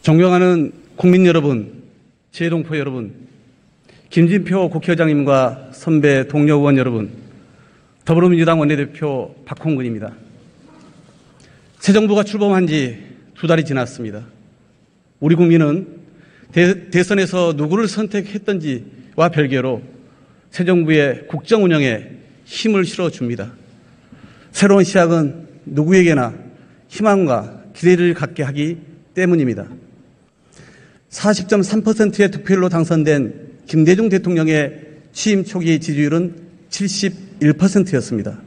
존경하는 국민 여러분, 재동포 여러분, 김진표 국회의장님과 선배 동료 의원 여러분, 더불어민주당 원내대표 박홍근입니다. 새 정부가 출범한 지 2달이 지났습니다. 우리 국민은 대선에서 누구를 선택했던지와 별개로 새 정부의 국정 운영에 힘을 실어줍니다. 새로운 시작은 누구에게나 희망과 기대를 갖게 하기 때문입니다. 40.3%의 득표율로 당선된 김대중 대통령의 취임 초기 지지율은 71%였습니다.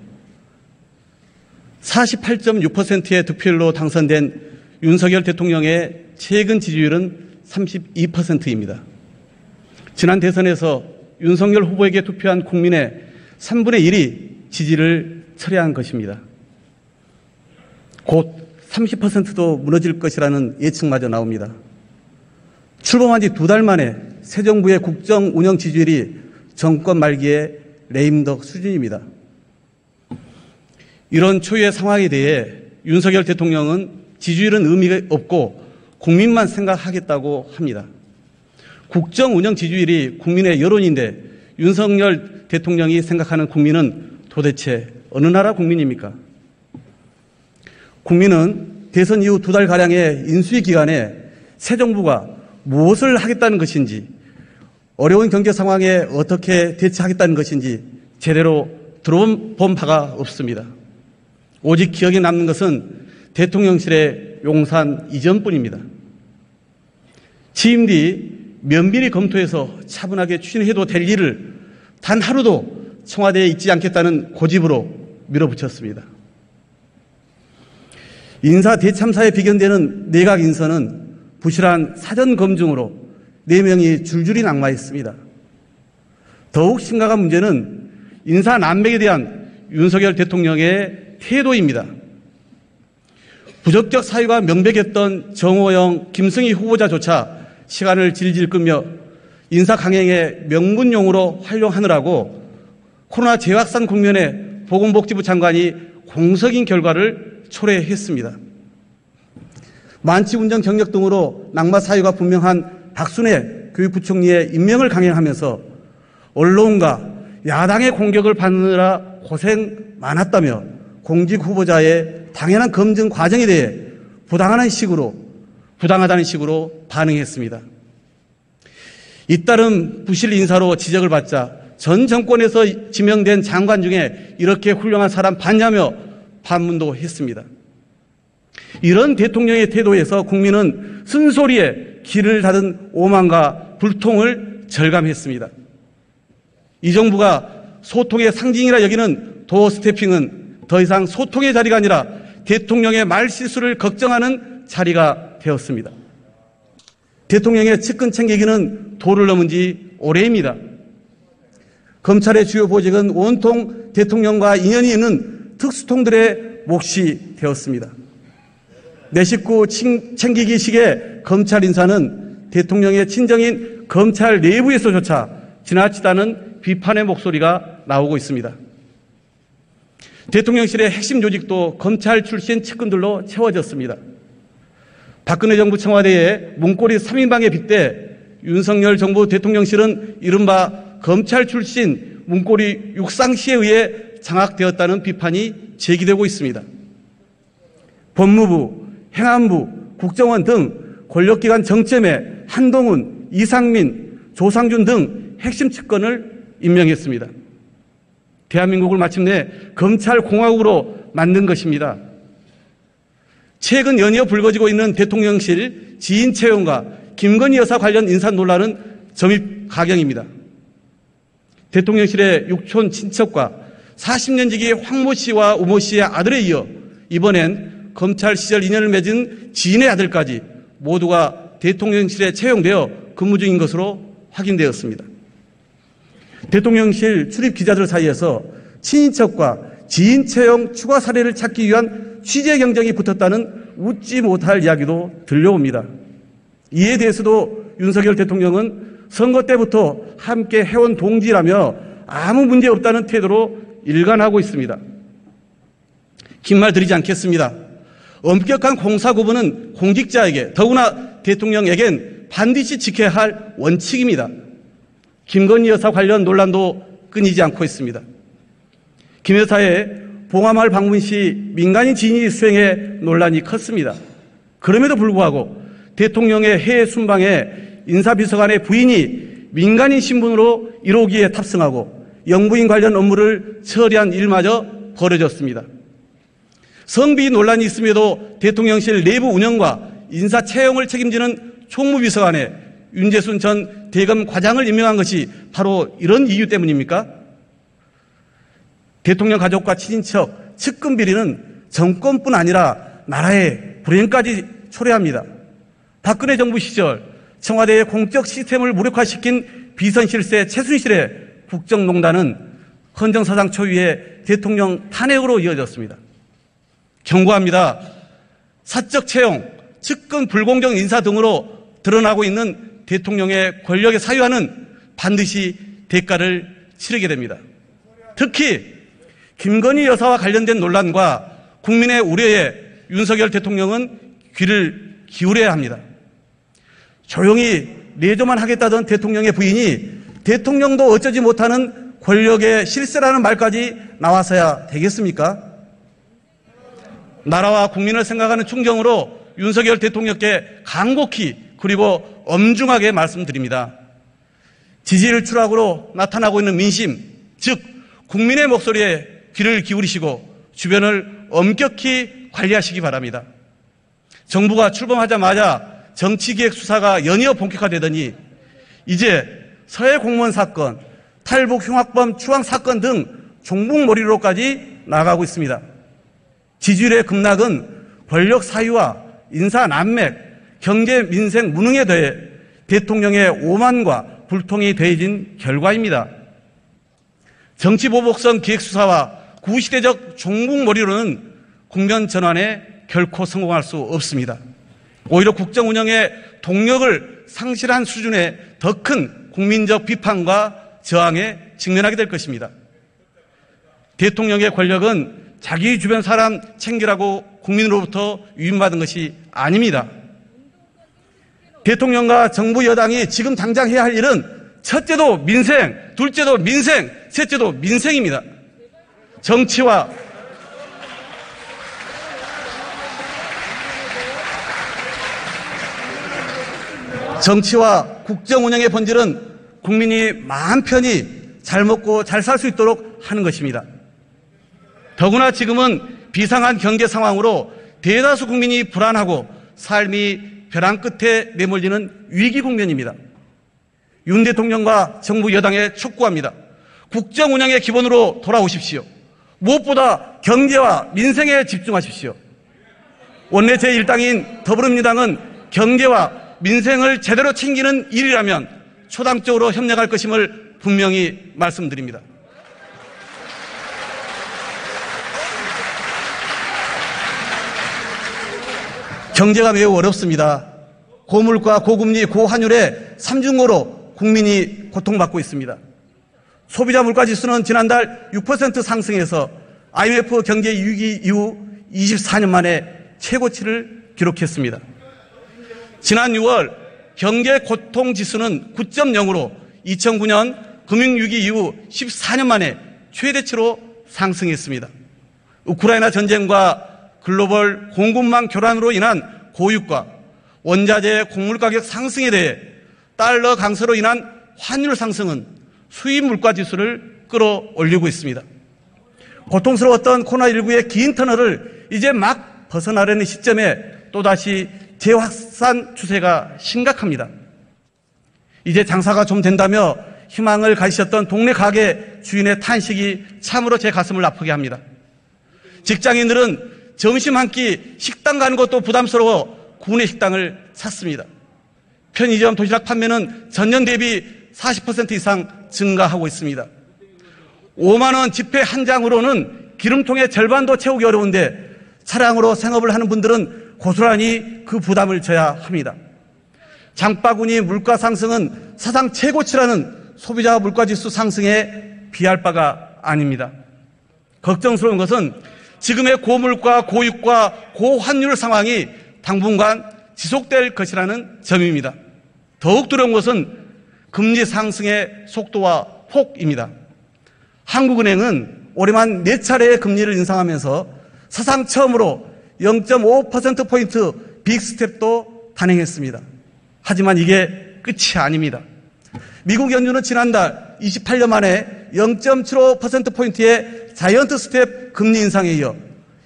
48.6%의 득표율로 당선된 윤석열 대통령의 최근 지지율은 32%입니다. 지난 대선에서 윤석열 후보에게 투표한 국민의 3분의 1이 지지를 철회한 것입니다. 곧 30%도 무너질 것이라는 예측마저 나옵니다. 출범한 지 2달 만에 새 정부의 국정 운영 지지율이 정권 말기의 레임덕 수준입니다. 이런 초유의 상황에 대해 윤석열 대통령은 지지율은 의미가 없고 국민만 생각하겠다고 합니다. 국정 운영 지지율이 국민의 여론인데 윤석열 대통령이 생각하는 국민은 도대체 어느 나라 국민입니까? 국민은 대선 이후 2달가량의 인수위 기간에 새 정부가 무엇을 하겠다는 것인지, 어려운 경제 상황에 어떻게 대처하겠다는 것인지 제대로 들어본 바가 없습니다. 오직 기억에 남는 것은 대통령실의 용산 이전뿐입니다. 취임 뒤 면밀히 검토해서 차분하게 추진해도 될 일을 단 하루도 청와대에 있지 않겠다는 고집으로 밀어붙였습니다. 인사 대참사에 비견되는 내각 인선은 부실한 사전 검증으로 4명이 줄줄이 낙마했습니다. 더욱 심각한 문제는 인사 난맥에 대한 윤석열 대통령의 태도입니다. 부적격 사유가 명백했던 정호영, 김승희 후보자조차 시간을 질질 끌며 인사 강행의 명분용으로 활용하느라고 코로나 재확산 국면에 보건복지부 장관이 공석인 결과를 초래했습니다. 만취 운전 경력 등으로 낙마 사유가 분명한 박순애 교육부총리의 임명을 강행하면서 언론과 야당의 공격을 받느라 고생 많았다며 공직 후보자의 당연한 검증 과정에 대해 부당하다는 식으로 반응했습니다. 잇따른 부실 인사로 지적을 받자 전 정권에서 지명된 장관 중에 이렇게 훌륭한 사람 봤냐며 반문도 했습니다. 이런 대통령의 태도에서 국민은 쓴소리에 귀를 닫은 오만과 불통을 절감했습니다. 이 정부가 소통의 상징이라 여기는 도어 스태핑은 더 이상 소통의 자리가 아니라 대통령의 말실수를 걱정하는 자리가 되었습니다. 대통령의 측근 챙기기는 도를 넘은 지 오래입니다. 검찰의 주요 보직은 온통 대통령과 인연이 있는 특수통들의 몫이 되었습니다. 내 식구 챙기기식의 검찰 인사는 대통령의 친정인 검찰 내부에서조차 지나치다는 비판의 목소리가 나오고 있습니다. 대통령실의 핵심 조직도 검찰 출신 측근들로 채워졌습니다. 박근혜 정부 청와대의 문고리 3인방에 빗대 윤석열 정부 대통령실은 이른바 검찰 출신 문고리 육상시에 의해 장악되었다는 비판이 제기되고 있습니다. 법무부, 행안부, 국정원 등 권력기관 정점에 한동훈, 이상민, 조상준 등 핵심 측근을 임명했습니다. 대한민국을 마침내 검찰공화국으로 만든 것입니다. 최근 연이어 불거지고 있는 대통령실 지인 채용과 김건희 여사 관련 인사 논란은 점입 가경입니다. 대통령실의 육촌 친척과 40년 지기 황모 씨와 우모 씨의 아들에 이어 이번엔 검찰 시절 인연을 맺은 지인의 아들까지 모두가 대통령실에 채용되어 근무 중인 것으로 확인되었습니다. 대통령실 출입 기자들 사이에서 친인척과 지인 채용 추가 사례를 찾기 위한 취재 경쟁이 붙었다는 웃지 못할 이야기도 들려옵니다. 이에 대해서도 윤석열 대통령은 선거 때부터 함께 해온 동지라며 아무 문제 없다는 태도로 일관하고 있습니다. 긴 말 드리지 않겠습니다. 엄격한 공사 구분은 공직자에게, 더구나 대통령에겐 반드시 지켜야 할 원칙입니다. 김건희 여사 관련 논란도 끊이지 않고 있습니다. 김 여사의 봉화마을 방문 시 민간인 지인이 수행해 논란이 컸습니다. 그럼에도 불구하고 대통령의 해외 순방에 인사비서관의 부인이 민간인 신분으로 1호기에 탑승하고 영부인 관련 업무를 처리한 일마저 벌어졌습니다. 성비 논란이 있음에도 대통령실 내부 운영과 인사 채용을 책임지는 총무비서관에 윤재순 전 대검 과장을 임명한 것이 바로 이런 이유 때문입니까? 대통령 가족과 친인척, 측근 비리는 정권뿐 아니라 나라의 불행까지 초래합니다. 박근혜 정부 시절 청와대의 공적 시스템을 무력화시킨 비선실세 최순실의 국정농단은 헌정사상 초유의 대통령 탄핵으로 이어졌습니다. 경고합니다. 사적 채용, 측근 불공정 인사 등으로 드러나고 있는 대통령의 권력의 사유화는 반드시 대가를 치르게 됩니다. 특히 김건희 여사와 관련된 논란과 국민의 우려에 윤석열 대통령은 귀를 기울여야 합니다. 조용히 내조만 하겠다던 대통령의 부인이 대통령도 어쩌지 못하는 권력의 실세라는 말까지 나와서야 되겠습니까? 나라와 국민을 생각하는 충정으로 윤석열 대통령께 간곡히 그리고 엄중하게 말씀드립니다. 지지율 추락으로 나타나고 있는 민심, 즉 국민의 목소리에 귀를 기울이시고 주변을 엄격히 관리하시기 바랍니다. 정부가 출범하자마자 정치기획 수사가 연이어 본격화되더니 이제 서해 공무원 사건, 탈북 흉악범 추앙 사건 등 종북몰이로까지 나아가고 있습니다. 지지율의 급락은 권력 사유와 인사 난맥, 경제 민생 무능에 더해 대통령의 오만과 불통이 더해진 결과입니다. 정치보복성 기획수사와 구시대적 종북몰이로는 국면 전환에 결코 성공할 수 없습니다. 오히려 국정 운영의 동력을 상실한 수준의 더 큰 국민적 비판과 저항에 직면하게 될 것입니다. 대통령의 권력은 자기 주변 사람 챙기라고 국민으로부터 위임받은 것이 아닙니다. 대통령과 정부 여당이 지금 당장 해야 할 일은 첫째도 민생, 둘째도 민생, 셋째도 민생입니다. 정치와 국정 운영의 본질은 국민이 마음 편히 잘 먹고 잘 살 수 있도록 하는 것입니다. 더구나 지금은 비상한 경제 상황으로 대다수 국민이 불안하고 삶이 벼랑 끝에 내몰리는 위기 국면입니다. 윤 대통령과 정부 여당에 촉구합니다. 국정 운영의 기본으로 돌아오십시오. 무엇보다 경제와 민생에 집중하십시오. 원내 제1당인 더불어민주당은 경제와 민생을 제대로 챙기는 일이라면 초당적으로 협력할 것임을 분명히 말씀드립니다. 경제가 매우 어렵습니다. 고물가, 고금리, 고환율의 삼중고로 국민이 고통받고 있습니다. 소비자 물가지수는 지난달 6% 상승해서 IMF 경제 위기 이후 24년 만에 최고치를 기록했습니다. 지난 6월 경제 고통지수는 9.0으로 2009년 금융위기 이후 14년 만에 최대치로 상승했습니다. 우크라이나 전쟁과 글로벌 공급망 교란으로 인한 고유가, 원자재 곡물 가격 상승에 대해 달러 강세로 인한 환율 상승은 수입 물가 지수를 끌어올리고 있습니다. 고통스러웠던 코로나19의 긴 터널을 이제 막 벗어나려는 시점에 또다시 재확산 추세가 심각합니다. 이제 장사가 좀 된다며 희망을 가지셨던 동네 가게 주인의 탄식이 참으로 제 가슴을 아프게 합니다. 직장인들은 점심 한 끼 식당 가는 것도 부담스러워 구내 식당을 찾습니다. 편의점 도시락 판매는 전년 대비 40% 이상 증가하고 있습니다. 5만 원 지폐 한 장으로는 기름통의 절반도 채우기 어려운데 차량으로 생업을 하는 분들은 고스란히 그 부담을 져야 합니다. 장바구니 물가 상승은 사상 최고치라는 소비자 물가지수 상승에 비할 바가 아닙니다. 걱정스러운 것은 지금의 고물가, 고유가, 고환율 상황이 당분간 지속될 것이라는 점입니다. 더욱 두려운 것은 금리 상승의 속도와 폭입니다. 한국은행은 올해만 4차례의 금리를 인상하면서 사상 처음으로 0.5%포인트 빅스텝도 단행했습니다. 하지만 이게 끝이 아닙니다. 미국 연준은 지난달 28년 만에 0.75%포인트의 자이언트 스텝 금리 인상에 이어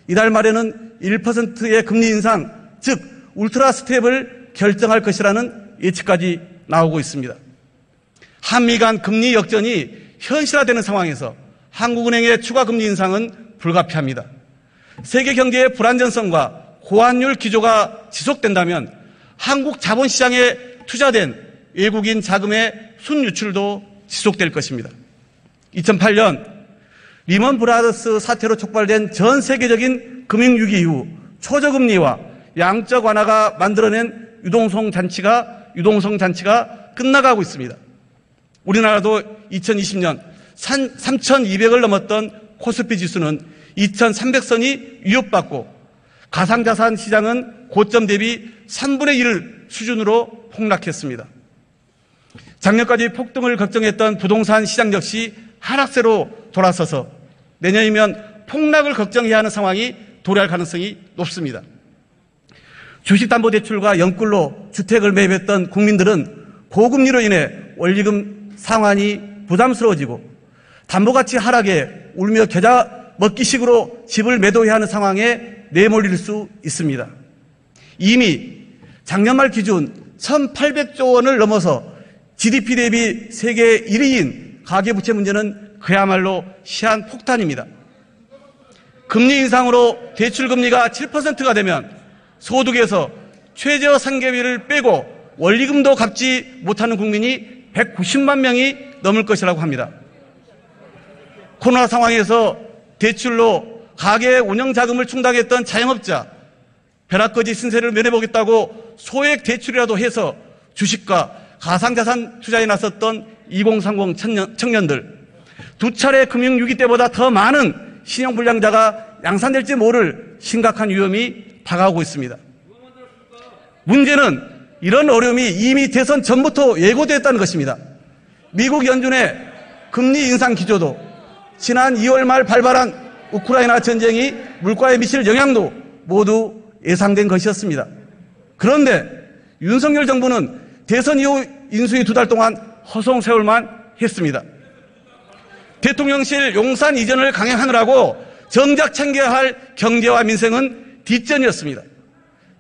이달 말에는 1%의 금리 인상, 즉 울트라 스텝을 결정할 것이라는 예측까지 나오고 있습니다. 한미 간 금리 역전이 현실화되는 상황에서 한국은행의 추가 금리 인상은 불가피합니다. 세계 경제의 불안전성과 고환율 기조가 지속된다면 한국 자본시장에 투자된 외국인 자금의 순유출도 지속될 것입니다. 2008년 리먼 브라더스 사태로 촉발된 전 세계적인 금융위기 이후 초저금리와 양적 완화가 만들어낸 유동성 잔치가 끝나가고 있습니다. 우리나라도 2020년 3,200을 넘었던 코스피 지수는 2,300선이 위협받고 가상자산 시장은 고점 대비 3분의 1 수준으로 폭락했습니다. 작년까지 폭등을 걱정했던 부동산 시장 역시 하락세로 돌아서서 내년이면 폭락을 걱정해야 하는 상황이 도래할 가능성이 높습니다. 주식담보대출과 연끌로 주택을 매입했던 국민들은 고금리로 인해 원리금 상환이 부담스러워지고 담보가치 하락에 울며 겨자 먹기식으로 집을 매도해야 하는 상황에 내몰릴 수 있습니다. 이미 작년 말 기준 1,800조 원을 넘어서 GDP 대비 세계 1위인 가계부채 문제는 그야말로 시한폭탄입니다. 금리 인상으로 대출금리가 7%가 되면 소득에서 최저생계비를 빼고 원리금도 갚지 못하는 국민이 190만 명이 넘을 것이라고 합니다. 코로나 상황에서 대출로 가게 운영 자금을 충당했던 자영업자, 벼락거지 신세를 면해보겠다고 소액 대출이라도 해서 주식과 가상자산 투자에 나섰던 2030 청년들, 두 차례 금융위기 때보다 더 많은 신용불량자가 양산될지 모를 심각한 위험이 다가오고 있습니다. 문제는 이런 어려움이 이미 대선 전부터 예고되었다는 것입니다. 미국 연준의 금리 인상 기조도 지난 2월 말 발발한 우크라이나 전쟁이 물가에 미칠 영향도 모두 예상된 것이었습니다. 그런데 윤석열 정부는 대선 이후 인수위 2달 동안 허송세월만 했습니다. 대통령실 용산 이전을 강행하느라고 정작 챙겨야 할 경제와 민생은 뒷전이었습니다.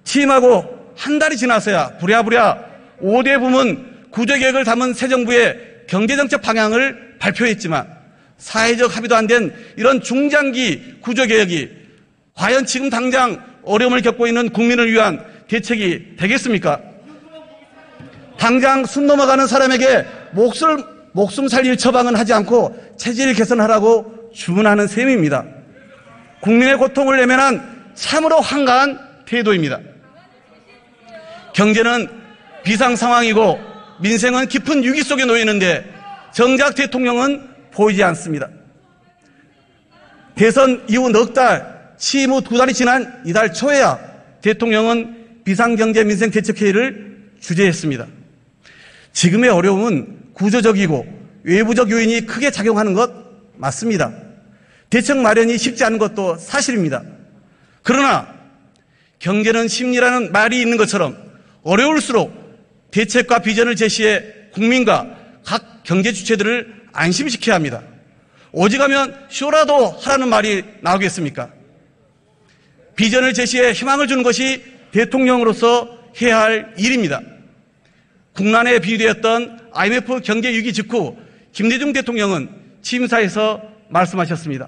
취임하고 한 달이 지나서야 부랴부랴 5대 부문 구조계획을 담은 새 정부의 경제정책 방향을 발표했지만 사회적 합의도 안 된 이런 중장기 구조개혁이 과연 지금 당장 어려움을 겪고 있는 국민을 위한 대책이 되겠습니까? 당장 숨 넘어가는 사람에게 목숨 살릴 처방은 하지 않고 체질 개선하라고 주문하는 셈입니다. 국민의 고통을 외면한 참으로 한가한 태도입니다. 경제는 비상 상황이고 민생은 깊은 위기 속에 놓여 있는데 정작 대통령은 보이지 않습니다. 대선 이후 넉 달, 취임 후 2달이 지난 이달 초에야 대통령은 비상경제 민생 대책회의를 주재했습니다. 지금의 어려움은 구조적이고 외부적 요인이 크게 작용하는 것 맞습니다. 대책 마련이 쉽지 않은 것도 사실입니다. 그러나 경제는 심리라는 말이 있는 것처럼 어려울수록 대책과 비전을 제시해 국민과 각 경제 주체들을 안심시켜야 합니다. 오직하면 쇼라도 하라는 말이 나오겠습니까? 비전을 제시해 희망을 주는 것이 대통령으로서 해야 할 일입니다. 국난에 비유되었던 IMF 경제위기 직후 김대중 대통령은 취임사에서 말씀하셨습니다.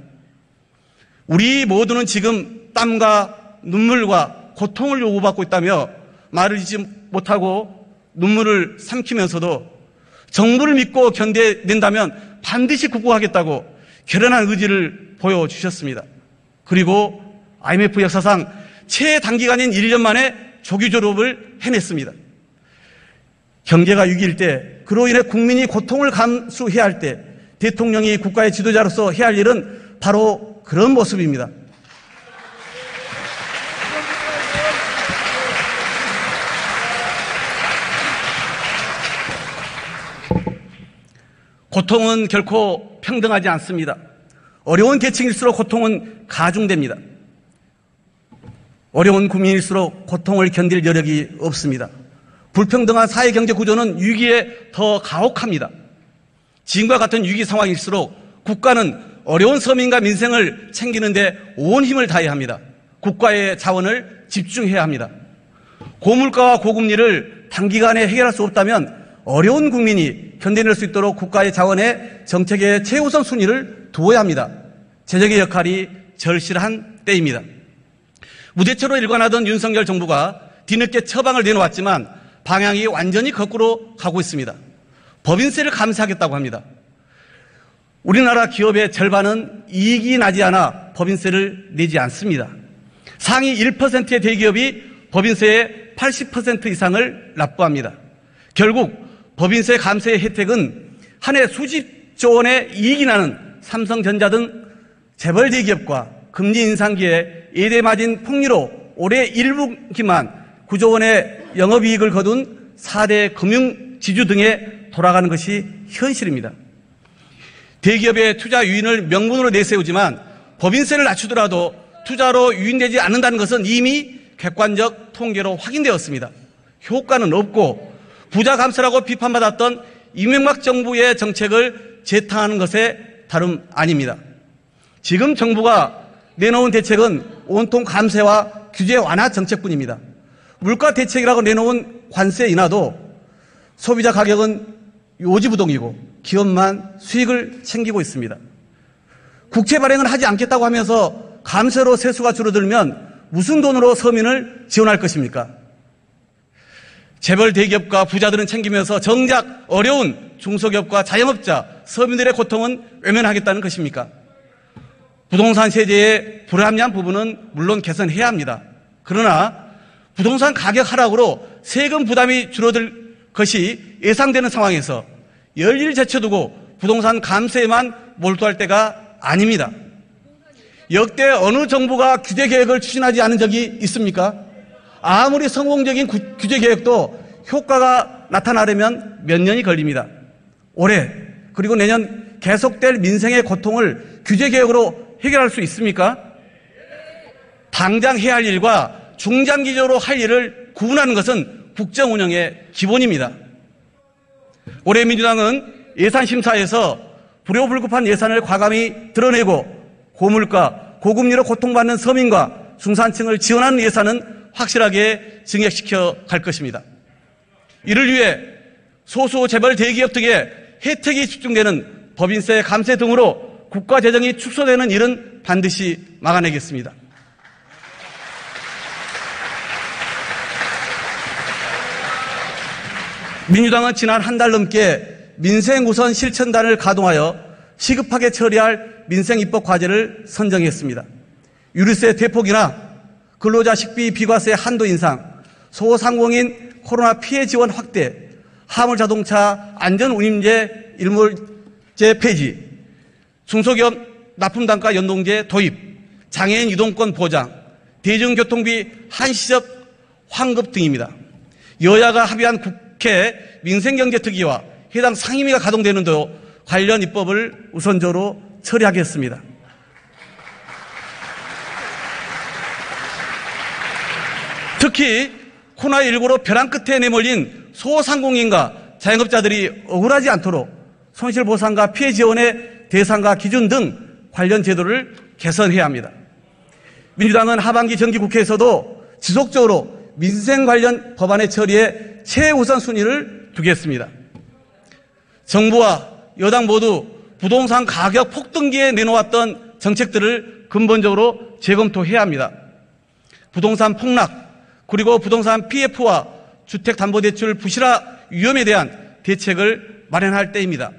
우리 모두는 지금 땀과 눈물과 고통을 요구받고 있다며 말을 잇지 못하고 눈물을 삼키면서도 정부를 믿고 견뎌낸다면 반드시 극복하겠다고 결연한 의지를 보여주셨습니다. 그리고 IMF 역사상 최단기간인 1년 만에 조기 졸업을 해냈습니다. 경제가 위기일 때, 그로 인해 국민이 고통을 감수해야 할 때 대통령이 국가의 지도자로서 해야 할 일은 바로 그런 모습입니다. 고통은 결코 평등하지 않습니다. 어려운 계층일수록 고통은 가중됩니다. 어려운 국민일수록 고통을 견딜 여력이 없습니다. 불평등한 사회경제 구조는 위기에 더 가혹합니다. 지금과 같은 위기 상황일수록 국가는 어려운 서민과 민생을 챙기는 데 온 힘을 다해야 합니다. 국가의 자원을 집중해야 합니다. 고물가와 고금리를 단기간에 해결할 수 없다면 어려운 국민이 견뎌낼 수 있도록 국가의 자원에 정책의 최우선 순위를 두어야 합니다. 재정의 역할이 절실한 때입니다. 무대처로 일관하던 윤석열 정부가 뒤늦게 처방을 내놓았지만 방향이 완전히 거꾸로 가고 있습니다. 법인세를 감세하겠다고 합니다. 우리나라 기업의 절반은 이익이 나지 않아 법인세를 내지 않습니다. 상위 1%의 대기업이 법인세의 80% 이상을 납부합니다. 결국 법인세 감세의 혜택은 한 해 수십조 원의 이익이 나는 삼성전자 등 재벌 대기업과 금리 인상기에 예대마진 폭리로 올해 1분기만 9조 원의 영업이익을 거둔 4대 금융지주 등에 돌아가는 것이 현실입니다. 대기업의 투자 유인을 명분으로 내세우지만 법인세를 낮추더라도 투자로 유인되지 않는다는 것은 이미 객관적 통계로 확인되었습니다. 효과는 없고 부자 감세라고 비판받았던 이명박 정부의 정책을 재탕하는 것에 다름 아닙니다. 지금 정부가 내놓은 대책은 온통 감세와 규제 완화 정책뿐입니다. 물가 대책이라고 내놓은 관세 인하도 소비자 가격은 요지부동이고 기업만 수익을 챙기고 있습니다. 국채 발행을 하지 않겠다고 하면서 감세로 세수가 줄어들면 무슨 돈으로 서민을 지원할 것입니까? 재벌 대기업과 부자들은 챙기면서 정작 어려운 중소기업과 자영업자, 서민들의 고통은 외면하겠다는 것입니까? 부동산 세제의 불합리한 부분은 물론 개선해야 합니다. 그러나 부동산 가격 하락으로 세금 부담이 줄어들 것이 예상되는 상황에서 열일 제쳐두고 부동산 감세에만 몰두할 때가 아닙니다. 역대 어느 정부가 규제 개혁을 추진하지 않은 적이 있습니까? 아무리 성공적인 규제 개혁도 효과가 나타나려면 몇 년이 걸립니다. 올해 그리고 내년 계속될 민생의 고통을 규제 개혁으로 해결할 수 있습니까? 당장 해야 할 일과 중장기적으로 할 일을 구분하는 것은 국정 운영의 기본입니다. 올해 민주당은 예산심사에서 불효불급한 예산을 과감히 드러내고 고물가, 고금리로 고통받는 서민과 중산층을 지원하는 예산은 확실하게 증액시켜 갈 것입니다. 이를 위해 소수 재벌 대기업 등의 혜택이 집중되는 법인세 감세 등으로 국가 재정이 축소되는 일은 반드시 막아내겠습니다. 민주당은 지난 한 달 넘게 민생 우선 실천단을 가동하여 시급하게 처리할 민생 입법 과제를 선정했습니다. 유류세 대폭이나 근로자 식비 비과세 한도 인상, 소상공인 코로나 피해 지원 확대, 화물자동차 안전운임제 일몰제 폐지, 중소기업 납품단가 연동제 도입, 장애인 이동권 보장, 대중교통비 한시적 환급 등입니다. 여야가 합의한 국회 민생경제특위와 해당 상임위가 가동되는 대로 관련 입법을 우선적으로 처리하겠습니다. 특히 코로나19로 벼랑 끝에 내몰린 소상공인과 자영업자들이 억울하지 않도록 손실보상과 피해 지원의 대상과 기준 등 관련 제도를 개선해야 합니다. 민주당은 하반기 정기국회에서도 지속적으로 민생 관련 법안의 처리에 최우선 순위를 두겠습니다. 정부와 여당 모두 부동산 가격 폭등기에 내놓았던 정책들을 근본적으로 재검토해야 합니다. 부동산 폭락, 그리고 부동산 PF와 주택담보대출 부실화 위험에 대한 대책을 마련할 때입니다.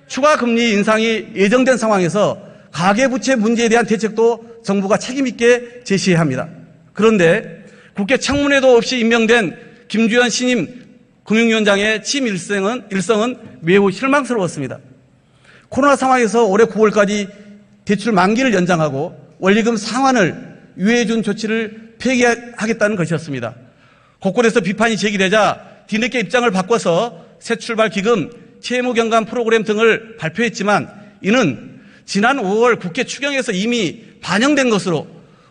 추가 금리 인상이 예정된 상황에서 가계부채 문제에 대한 대책도 정부가 책임있게 제시해야 합니다. 그런데 국회 청문회도 없이 임명된 김주현 신임 금융위원장의 취임 일성은 매우 실망스러웠습니다. 코로나 상황에서 올해 9월까지 대출 만기를 연장하고 원리금 상환을 유예해준 조치를 폐기하겠다는 것이었습니다. 곳곳에서 비판이 제기되자 뒤늦게 입장을 바꿔서 새 출발 기금 채무 경감 프로그램 등을 발표했지만 이는 지난 5월 국회 추경에서 이미 반영된 것으로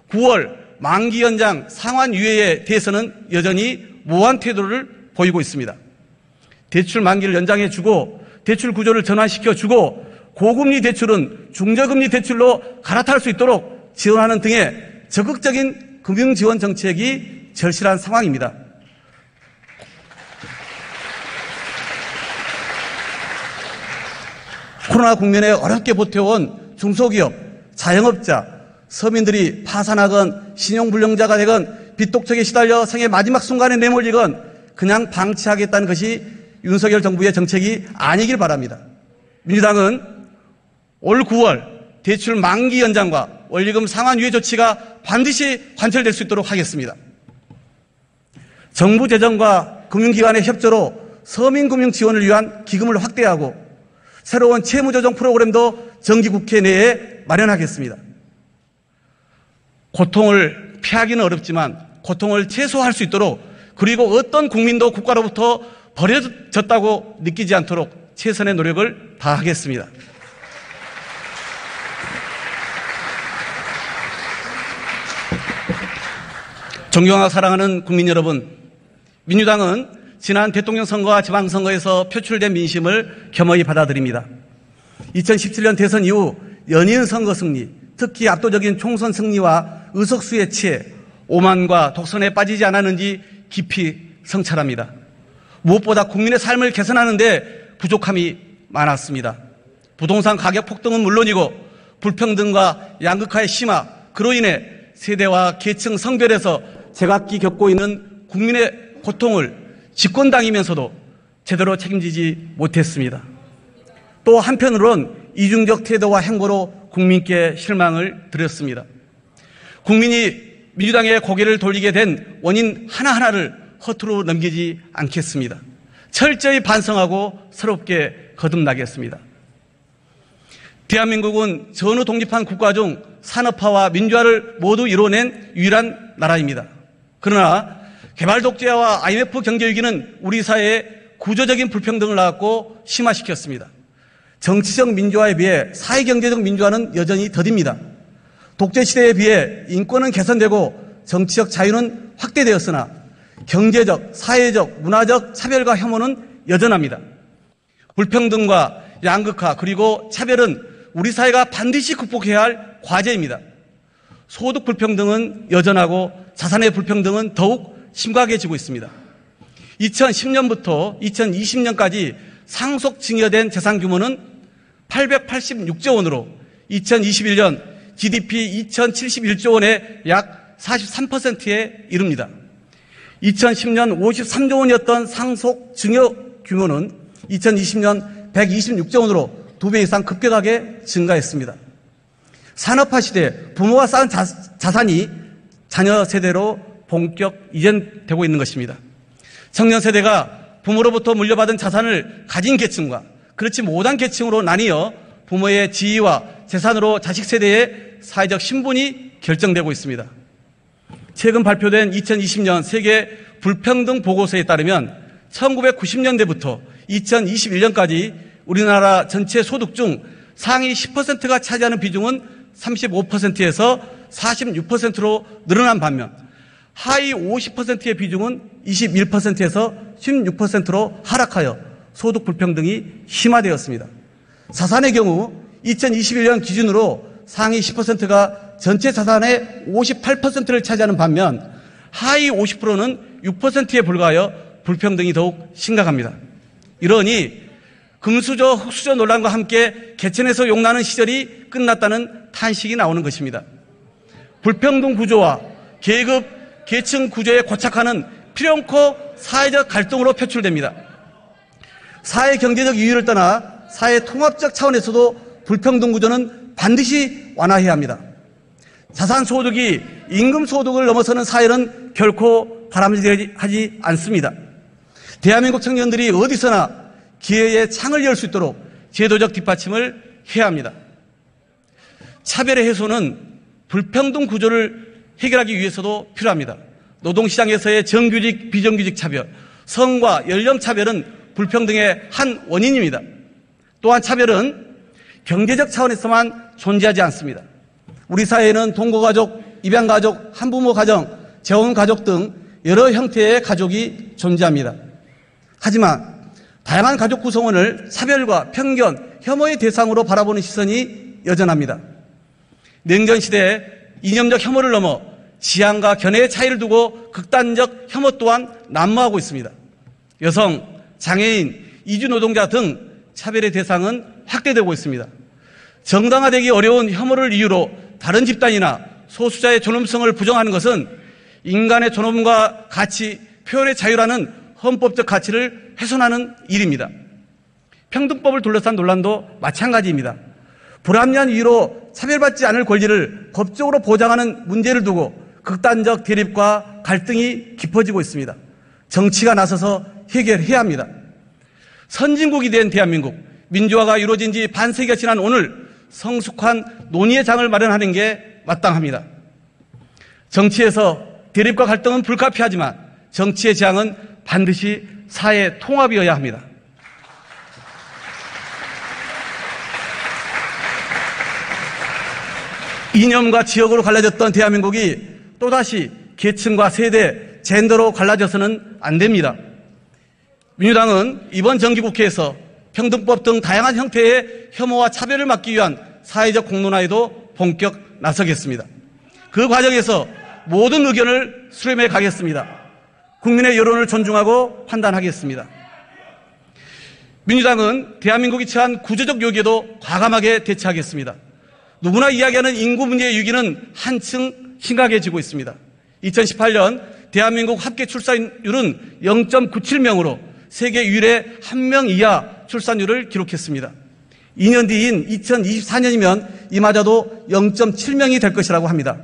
9월 만기 연장 상환 유예에 대해서는 여전히 모호한 태도를 보이고 있습니다. 대출 만기를 연장해주고 대출 구조를 전환시켜주고 고금리 대출은 중저금리 대출로 갈아탈 수 있도록 지원하는 등의 적극적인 금융지원 정책이 절실한 상황입니다. 코로나 국면에 어렵게 버텨온 중소기업, 자영업자, 서민들이 파산하건 신용불량자가 되건 빚독촉에 시달려 생의 마지막 순간에 내몰리건 그냥 방치하겠다는 것이 윤석열 정부의 정책이 아니길 바랍니다. 민주당은 올 9월 대출 만기 연장과 원리금 상환 유예 조치가 반드시 관철될 수 있도록 하겠습니다. 정부 재정과 금융기관의 협조로 서민금융 지원을 위한 기금을 확대하고 새로운 채무조정 프로그램도 정기국회 내에 마련하겠습니다. 고통을 피하기는 어렵지만 고통을 최소화할 수 있도록 그리고 어떤 국민도 국가로부터 버려졌다고 느끼지 않도록 최선의 노력을 다하겠습니다. 존경하고 사랑하는 국민 여러분, 민주당은 지난 대통령 선거와 지방선거에서 표출된 민심을 겸허히 받아들입니다. 2017년 대선 이후 연이은 선거 승리, 특히 압도적인 총선 승리와 의석수의 취해 오만과 독선에 빠지지 않았는지 깊이 성찰합니다. 무엇보다 국민의 삶을 개선하는 데 부족함이 많았습니다. 부동산 가격 폭등은 물론이고 불평등과 양극화의 심화, 그로 인해 세대와 계층, 성별에서 제각기 겪고 있는 국민의 고통을 집권당이면서도 제대로 책임지지 못했습니다. 또 한편으론 이중적 태도와 행보로 국민께 실망을 드렸습니다. 국민이 민주당에 고개를 돌리게 된 원인 하나하나를 허투루 넘기지 않겠습니다. 철저히 반성하고 새롭게 거듭나겠습니다. 대한민국은 전후 독립한 국가 중 산업화와 민주화를 모두 이뤄낸 유일한 나라입니다. 그러나 개발 독재와 IMF 경제위기는 우리 사회에 구조적인 불평등을 낳았고 심화시켰습니다. 정치적 민주화에 비해 사회경제적 민주화는 여전히 더딥니다. 독재시대에 비해 인권은 개선되고 정치적 자유는 확대되었으나 경제적, 사회적, 문화적 차별과 혐오는 여전합니다. 불평등과 양극화 그리고 차별은 우리 사회가 반드시 극복해야 할 과제입니다. 소득 불평등은 여전하고 자산의 불평등은 더욱 심각해지고 있습니다. 2010년부터 2020년까지 상속 증여된 재산 규모는 886조 원으로 2021년 GDP 2071조 원의 약 43%에 이릅니다. 2010년 53조 원이었던 상속 증여 규모는 2020년 126조 원으로 2배 이상 급격하게 증가했습니다. 산업화 시대 부모가 쌓은 자산이 자녀 세대로 본격 이전되고 있는 것입니다. 청년 세대가 부모로부터 물려받은 자산을 가진 계층과 그렇지 못한 계층으로 나뉘어 부모의 지위와 재산으로 자식 세대의 사회적 신분이 결정되고 있습니다. 최근 발표된 2020년 세계 불평등 보고서에 따르면 1990년대부터 2021년까지 우리나라 전체 소득 중 상위 10%가 차지하는 비중은 35%에서 46%로 늘어난 반면 하위 50%의 비중은 21%에서 16%로 하락하여 소득 불평등이 심화되었습니다. 자산의 경우 2021년 기준으로 상위 10%가 전체 자산의 58%를 차지하는 반면 하위 50%는 6%에 불과하여 불평등이 더욱 심각합니다. 이러니 금수저, 흑수저 논란과 함께 개천에서 용나는 시절이 끝났다는 탄식이 나오는 것입니다. 불평등 구조와 계급, 계층 구조에 고착하는 필연코 사회적 갈등으로 표출됩니다. 사회 경제적 이유를 떠나 사회 통합적 차원에서도 불평등 구조는 반드시 완화해야 합니다. 자산 소득이 임금 소득을 넘어서는 사회는 결코 바람직하지 않습니다. 대한민국 청년들이 어디서나 기회의 창을 열 수 있도록 제도적 뒷받침을 해야 합니다. 차별의 해소는 불평등 구조를 해결하기 위해서도 필요합니다. 노동시장에서의 정규직, 비정규직 차별, 성과 연령 차별은 불평등의 한 원인입니다. 또한 차별은 경제적 차원에서만 존재하지 않습니다. 우리 사회에는 동거가족, 입양가족, 한부모 가정, 재혼가족 등 여러 형태의 가족이 존재합니다. 하지만 다양한 가족 구성원을 차별과 편견, 혐오의 대상으로 바라보는 시선이 여전합니다. 냉전 시대에 이념적 혐오를 넘어 지향과 견해의 차이를 두고 극단적 혐오 또한 난무하고 있습니다. 여성, 장애인, 이주 노동자 등 차별의 대상은 확대되고 있습니다. 정당화되기 어려운 혐오를 이유로 다른 집단이나 소수자의 존엄성을 부정하는 것은 인간의 존엄과 가치, 표현의 자유라는 헌법적 가치를 훼손하는 일입니다. 평등법을 둘러싼 논란도 마찬가지입니다. 불합리한 이유로 차별받지 않을 권리를 법적으로 보장하는 문제를 두고 극단적 대립과 갈등이 깊어지고 있습니다. 정치가 나서서 해결해야 합니다. 선진국이 된 대한민국, 민주화가 이루어진 지 반세기가 지난 오늘 성숙한 논의의 장을 마련하는 게 마땅합니다. 정치에서 대립과 갈등은 불가피하지만 정치의 지향은 반드시 사회 통합이어야 합니다. 이념과 지역으로 갈라졌던 대한민국이 또다시 계층과 세대, 젠더로 갈라져서는 안 됩니다. 민주당은 이번 정기국회에서 평등법 등 다양한 형태의 혐오와 차별을 막기 위한 사회적 공론화에도 본격 나서겠습니다. 그 과정에서 모든 의견을 수렴해 가겠습니다. 국민의 여론을 존중하고 판단하겠습니다. 민주당은 대한민국이 처한 구조적 위기에도 과감하게 대처하겠습니다. 누구나 이야기하는 인구 문제의 위기는 한층 심각해지고 있습니다. 2018년 대한민국 합계 출산율은 0.97명으로 세계 유일의 1명 이하 출산율을 기록했습니다. 2년 뒤인 2024년이면 이마저도 0.7명이 될 것이라고 합니다.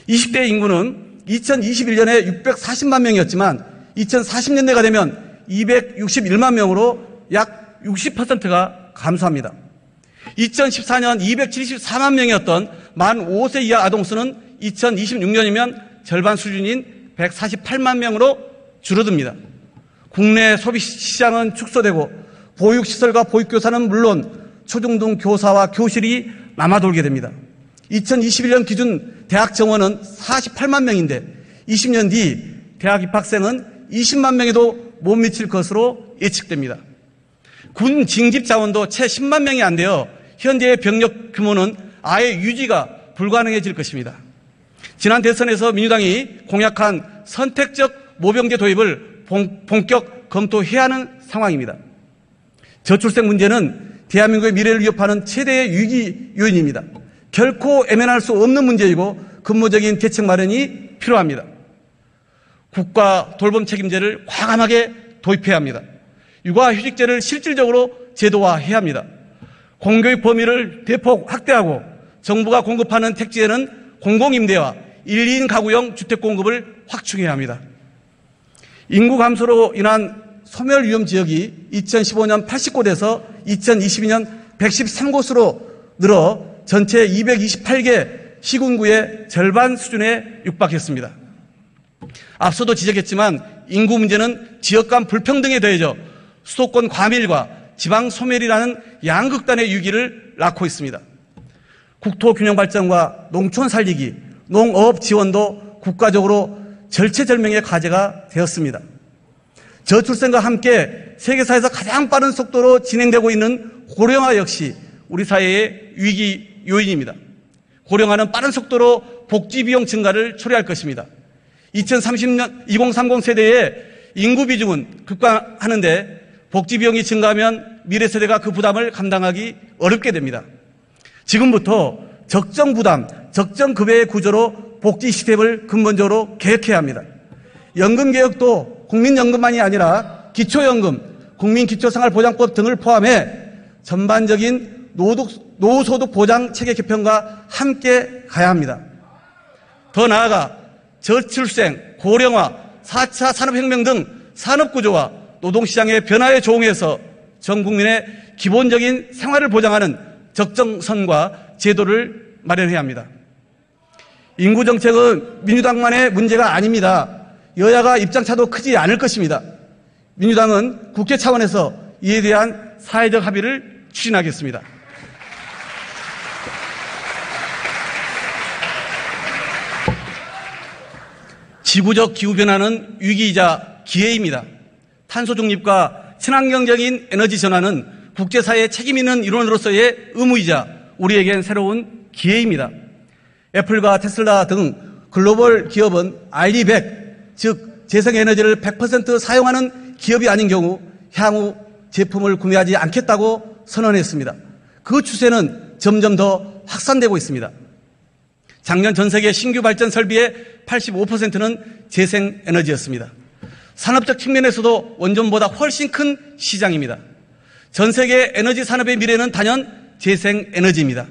20대 인구는 2021년에 640만 명이었지만 2040년대가 되면 261만 명으로 약 60%가 감소합니다. 2014년 274만 명이었던 만 5세 이하 아동수는 2026년이면 절반 수준인 148만 명으로 줄어듭니다. 국내 소비 시장은 축소되고 보육시설과 보육교사는 물론 초중등 교사와 교실이 남아돌게 됩니다. 2021년 기준 대학 정원은 48만 명인데 20년 뒤 대학 입학생은 20만 명에도 못 미칠 것으로 예측됩니다. 군 징집 자원도 채 10만 명이 안 되어 현재의 병력 규모는 아예 유지가 불가능해질 것입니다. 지난 대선에서 민주당이 공약한 선택적 모병제 도입을 본격 검토해야 하는 상황입니다. 저출생 문제는 대한민국의 미래를 위협하는 최대의 위기 요인입니다. 결코 애면할 수 없는 문제이고 근본적인 대책 마련이 필요합니다. 국가 돌봄 책임제를 과감하게 도입해야 합니다. 육아휴직제를 실질적으로 제도화해야 합니다. 공교육 범위를 대폭 확대하고 정부가 공급하는 택지에는 공공임대와 1인 가구형 주택 공급을 확충해야 합니다. 인구 감소로 인한 소멸 위험 지역이 2015년 80곳에서 2022년 113곳으로 늘어 전체 228개 시군구의 절반 수준에 육박했습니다. 앞서도 지적했지만 인구 문제는 지역 간 불평등에 더해져 수도권 과밀과 지방 소멸이라는 양극단의 위기를 낳고 있습니다. 국토균형 발전과 농촌 살리기, 농업 지원도 국가적으로 절체절명의 과제가 되었습니다. 저출생과 함께 세계사에서 가장 빠른 속도로 진행되고 있는 고령화 역시 우리 사회의 위기 요인입니다. 고령화는 빠른 속도로 복지 비용 증가를 초래할 것입니다. 2030 세대의 인구 비중은 급감하는데 복지 비용이 증가하면 미래 세대가 그 부담을 감당하기 어렵게 됩니다. 지금부터 적정 부담, 적정 급여의 구조로 복지 시스템을 근본적으로 개혁해야 합니다. 연금 개혁도 국민연금만이 아니라 기초연금, 국민기초생활보장법 등을 포함해 전반적인 노후소득 보장 체계 개편과 함께 가야 합니다. 더 나아가 저출생, 고령화, 4차 산업혁명 등 산업구조와 노동시장의 변화에 조응해서 전 국민의 기본적인 생활을 보장하는 적정선과 제도를 마련해야 합니다. 인구정책은 민주당만의 문제가 아닙니다. 여야가 입장차도 크지 않을 것입니다. 민주당은 국회 차원에서 이에 대한 사회적 합의를 추진하겠습니다. 지구적 기후변화는 위기이자 기회입니다. 탄소 중립과 친환경적인 에너지 전환은 국제사회의 책임 있는 일원으로서의 의무이자 우리에겐 새로운 기회입니다. 애플과 테슬라 등 글로벌 기업은 RE100, 즉 재생에너지를 100% 사용하는 기업이 아닌 경우 향후 제품을 구매하지 않겠다고 선언했습니다. 그 추세는 점점 더 확산되고 있습니다. 작년 전 세계 신규 발전 설비의 85%는 재생에너지였습니다. 산업적 측면에서도 원전보다 훨씬 큰 시장입니다. 전 세계 에너지 산업의 미래는 단연 재생에너지입니다.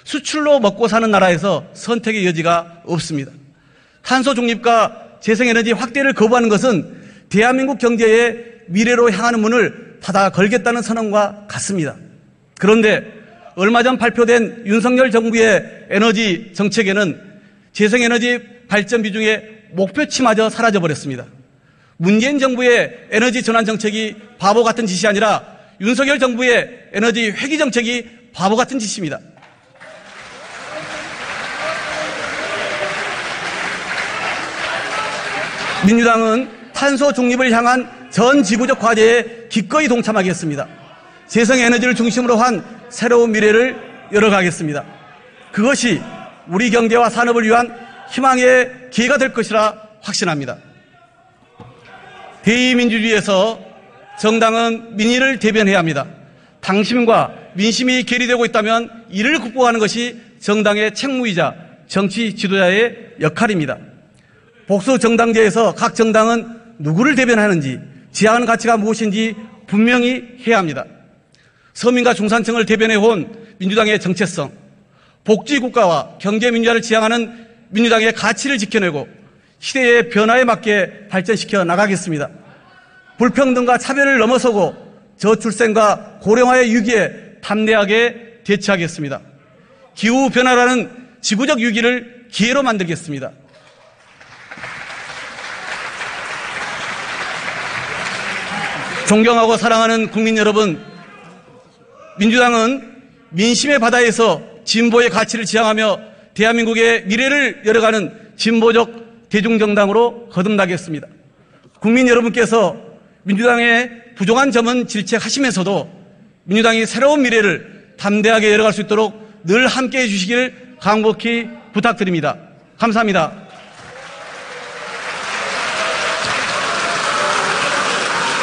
수출로 먹고 사는 나라에서 선택의 여지가 없습니다. 탄소 중립과 재생에너지 확대를 거부하는 것은 대한민국 경제의 미래로 향하는 문을 닫아 걸겠다는 선언과 같습니다. 그런데 얼마 전 발표된 윤석열 정부의 에너지 정책에는 재생에너지 발전 비중의 목표치마저 사라져버렸습니다. 문재인 정부의 에너지 전환 정책이 바보 같은 짓이 아니라 윤석열 정부의 에너지 회귀 정책이 바보 같은 짓입니다. 민주당은 탄소 중립을 향한 전 지구적 과제에 기꺼이 동참하겠습니다. 재생에너지를 중심으로 한 새로운 미래를 열어가겠습니다. 그것이 우리 경제와 산업을 위한 희망의 기회가 될 것이라 확신합니다. 대의민주주의에서 정당은 민의를 대변해야 합니다. 당심과 민심이 괴리되고 있다면 이를 극복하는 것이 정당의 책무이자 정치 지도자의 역할입니다. 복수 정당제에서 각 정당은 누구를 대변하는지, 지향하는 가치가 무엇인지 분명히 해야 합니다. 서민과 중산층을 대변해온 민주당의 정체성, 복지국가와 경제민주화를 지향하는 민주당의 가치를 지켜내고 시대의 변화에 맞게 발전시켜 나가겠습니다. 불평등과 차별을 넘어서고 저출생과 고령화의 위기에 담대하게 대처하겠습니다. 기후변화라는 지구적 위기를 기회로 만들겠습니다. 존경하고 사랑하는 국민 여러분, 민주당은 민심의 바다에서 진보의 가치를 지향하며 대한민국의 미래를 열어가는 진보적 대중정당으로 거듭나겠습니다. 국민 여러분께서 민주당의 부족한 점은 질책하시면서도 민주당이 새로운 미래를 담대하게 열어갈 수 있도록 늘 함께해 주시길 간곡히 부탁드립니다. 감사합니다.